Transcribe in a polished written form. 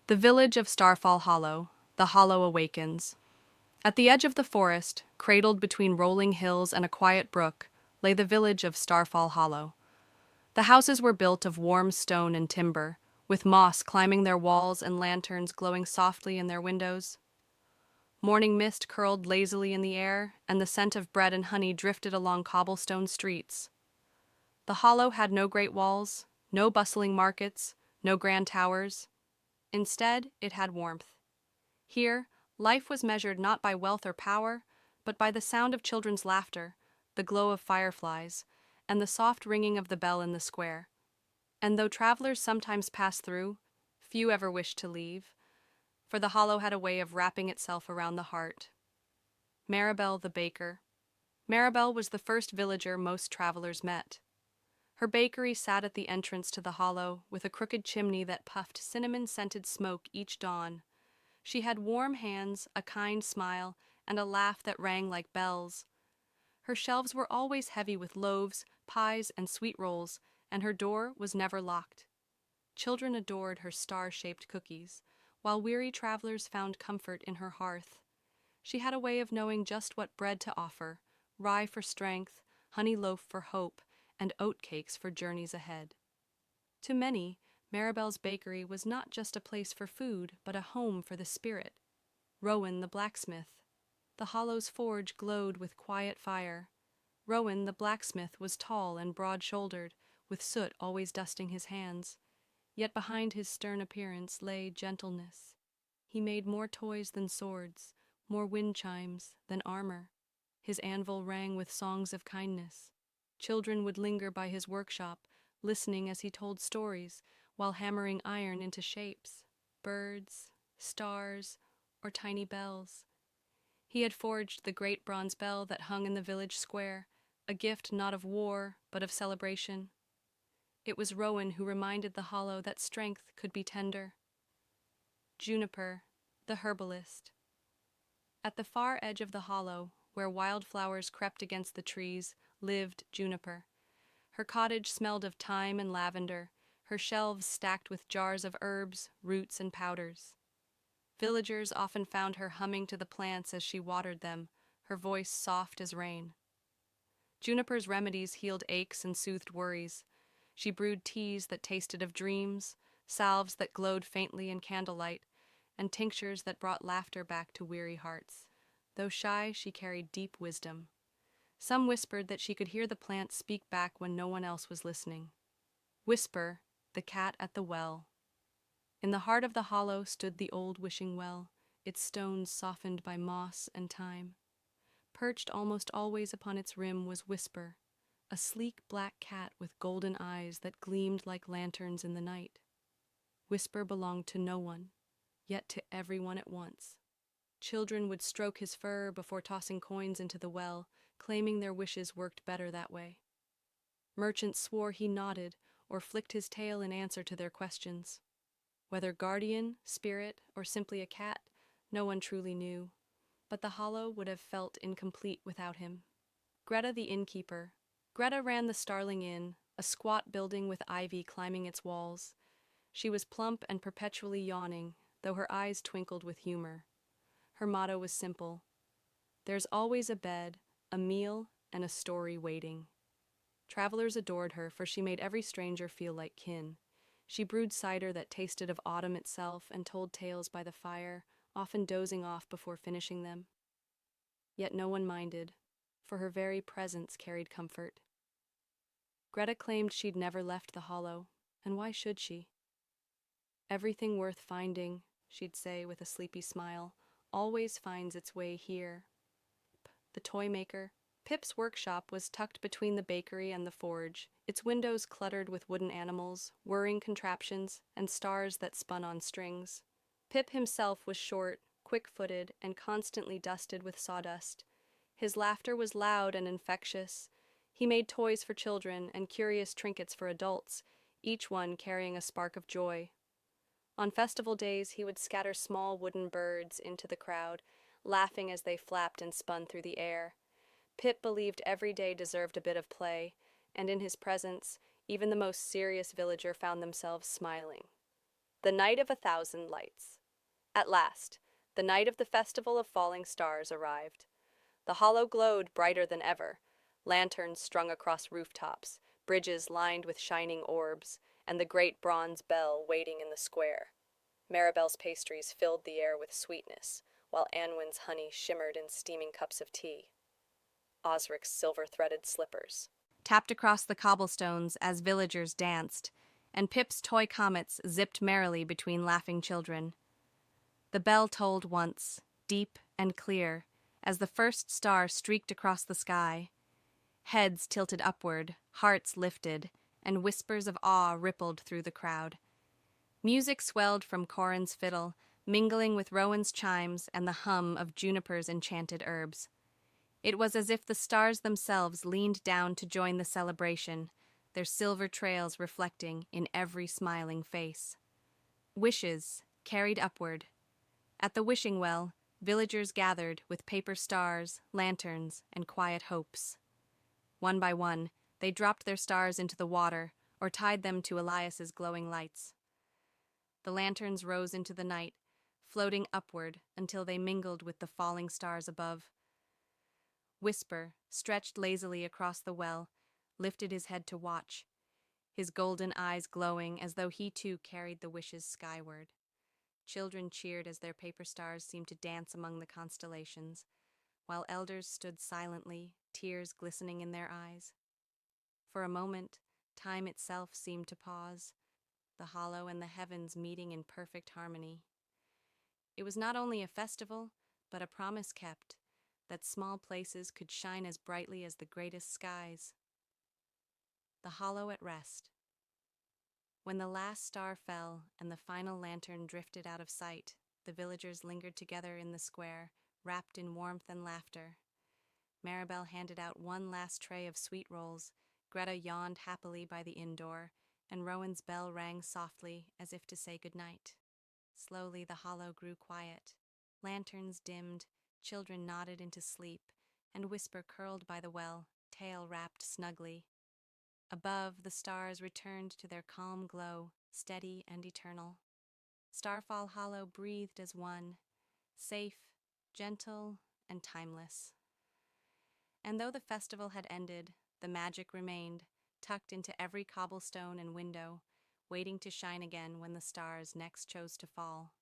The village of Starfall Hollow. The Hollow awakens. At the edge of the forest, cradled between rolling hills and a quiet brook, lay the village of Starfall Hollow. The houses were built of warm stone and timber, with moss climbing their walls and lanterns glowing softly in their windows. Morning mist curled lazily in the air, and the scent of bread and honey drifted along cobblestone streets. The hollow had no great walls, no bustling markets, no grand towers. Instead, it had warmth. Here, life was measured not by wealth or power, but by the sound of children's laughter, the glow of fireflies, and the soft ringing of the bell in the square. And though travelers sometimes passed through, few ever wished to leave, for the hollow had a way of wrapping itself around the heart. Maribel the baker. Maribel was the first villager most travelers met. Her bakery sat at the entrance to the hollow, with a crooked chimney that puffed cinnamon-scented smoke each dawn. She had warm hands, a kind smile, and a laugh that rang like bells. Her shelves were always heavy with loaves, pies, and sweet rolls, and her door was never locked. Children adored her star-shaped cookies, while weary travelers found comfort in her hearth. She had a way of knowing just what bread to offer: rye for strength, honey loaf for hope, and oat cakes for journeys ahead. To many, Maribel's bakery was not just a place for food, but a home for the spirit. Rowan the blacksmith. The hollow's forge glowed with quiet fire. Rowan the blacksmith was tall and broad-shouldered, with soot always dusting his hands. Yet behind his stern appearance lay gentleness. He made more toys than swords, more wind chimes than armor. His anvil rang with songs of kindness. Children would linger by his workshop, listening as he told stories, while hammering iron into shapes: birds, stars, or tiny bells. He had forged the great bronze bell that hung in the village square, a gift not of war, but of celebration. It was Rowan who reminded the hollow that strength could be tender. Juniper, the herbalist. At the far edge of the hollow, where wildflowers crept against the trees, lived Juniper. Her cottage smelled of thyme and lavender, her shelves stacked with jars of herbs, roots, and powders. Villagers often found her humming to the plants as she watered them, her voice soft as rain. Juniper's remedies healed aches and soothed worries. She brewed teas that tasted of dreams, salves that glowed faintly in candlelight, and tinctures that brought laughter back to weary hearts. Though shy, she carried deep wisdom. Some whispered that she could hear the plants speak back when no one else was listening. Whisper, the cat at the well. In the heart of the hollow stood the old wishing well, its stones softened by moss and time. Perched almost always upon its rim was Whisper, a sleek black cat with golden eyes that gleamed like lanterns in the night. Whisper belonged to no one, yet to everyone at once. Children would stroke his fur before tossing coins into the well, claiming their wishes worked better that way. Merchants swore he nodded or flicked his tail in answer to their questions. Whether guardian, spirit, or simply a cat, no one truly knew, but the hollow would have felt incomplete without him. Greta the innkeeper. Greta ran the Starling Inn, a squat building with ivy climbing its walls. She was plump and perpetually yawning, though her eyes twinkled with humor. Her motto was simple: there's always a bed, a meal, and a story waiting. Travelers adored her, for she made every stranger feel like kin. She brewed cider that tasted of autumn itself and told tales by the fire, often dozing off before finishing them. Yet no one minded, for her very presence carried comfort. Greta claimed she'd never left the hollow, and why should she? Everything worth finding, she'd say with a sleepy smile, always finds its way here. The toy maker. Pip's workshop was tucked between the bakery and the forge, its windows cluttered with wooden animals, whirring contraptions, and stars that spun on strings. Pip himself was short, quick-footed, and constantly dusted with sawdust. His laughter was loud and infectious. He made toys for children and curious trinkets for adults, each one carrying a spark of joy. On festival days, he would scatter small wooden birds into the crowd, laughing as they flapped and spun through the air. Pip believed every day deserved a bit of play, and in his presence, even the most serious villager found themselves smiling. The Night of 1,000 Lights. At last, the night of the Festival of Falling Stars arrived. The hollow glowed brighter than ever, lanterns strung across rooftops, bridges lined with shining orbs, and the great bronze bell waiting in the square. Maribel's pastries filled the air with sweetness, while Anwin's honey shimmered in steaming cups of tea. Osric's silver-threaded slippers tapped across the cobblestones as villagers danced, and Pip's toy comets zipped merrily between laughing children. The bell tolled once, deep and clear, as the first star streaked across the sky. Heads tilted upward, hearts lifted, and whispers of awe rippled through the crowd. Music swelled from Corin's fiddle, mingling with Rowan's chimes and the hum of Juniper's enchanted herbs. It was as if the stars themselves leaned down to join the celebration, their silver trails reflecting in every smiling face. Wishes carried upward. At the wishing well, villagers gathered with paper stars, lanterns, and quiet hopes. One by one, they dropped their stars into the water or tied them to Elias's glowing lights. The lanterns rose into the night, floating upward until they mingled with the falling stars above. Whisper stretched lazily across the well, lifted his head to watch, his golden eyes glowing as though he too carried the wishes skyward. Children cheered as their paper stars seemed to dance among the constellations, while elders stood silently, tears glistening in their eyes. For a moment, time itself seemed to pause, the hollow and the heavens meeting in perfect harmony. It was not only a festival, but a promise kept, that small places could shine as brightly as the greatest skies. The hollow at rest. When the last star fell and the final lantern drifted out of sight, the villagers lingered together in the square, wrapped in warmth and laughter. Maribel handed out one last tray of sweet rolls, Greta yawned happily by the inn door, and Rowan's bell rang softly as if to say good night. Slowly the hollow grew quiet. Lanterns dimmed, children nodded into sleep, and Whisper curled by the well, tail wrapped snugly. Above, the stars returned to their calm glow, steady and eternal. Starfall Hollow breathed as one, safe, gentle, and timeless. And though the festival had ended, the magic remained, tucked into every cobblestone and window, waiting to shine again when the stars next chose to fall.